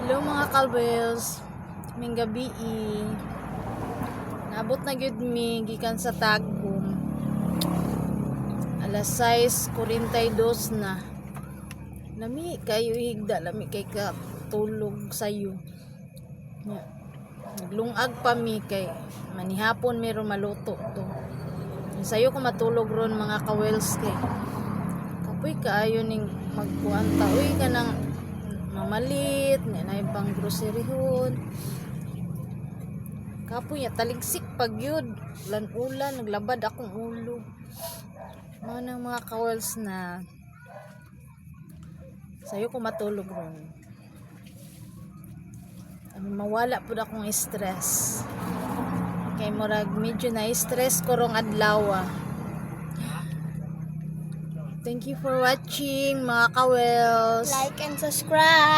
Hello mga kalbels, kaming gabi naabot na gyud mi gikan sa Tagum. Alas 6:42 na. Lami kayo higda, lami kay katulog sayo. Naglungag pa mi kay manihapon meron maluto to. Sayo ko matulog ron mga kawels kay kapoy kaayo ning magkuanta uy kanang mamalit na ibang groceryhon kapoy ya taligsik pag yun ulan naglabad akong ulo mga nang mga kawels na sayo ko matulog ron mawala po akong stress kay murag medyo na stress ko rong adlaw. Thank you for watching mga kawels. Like and subscribe.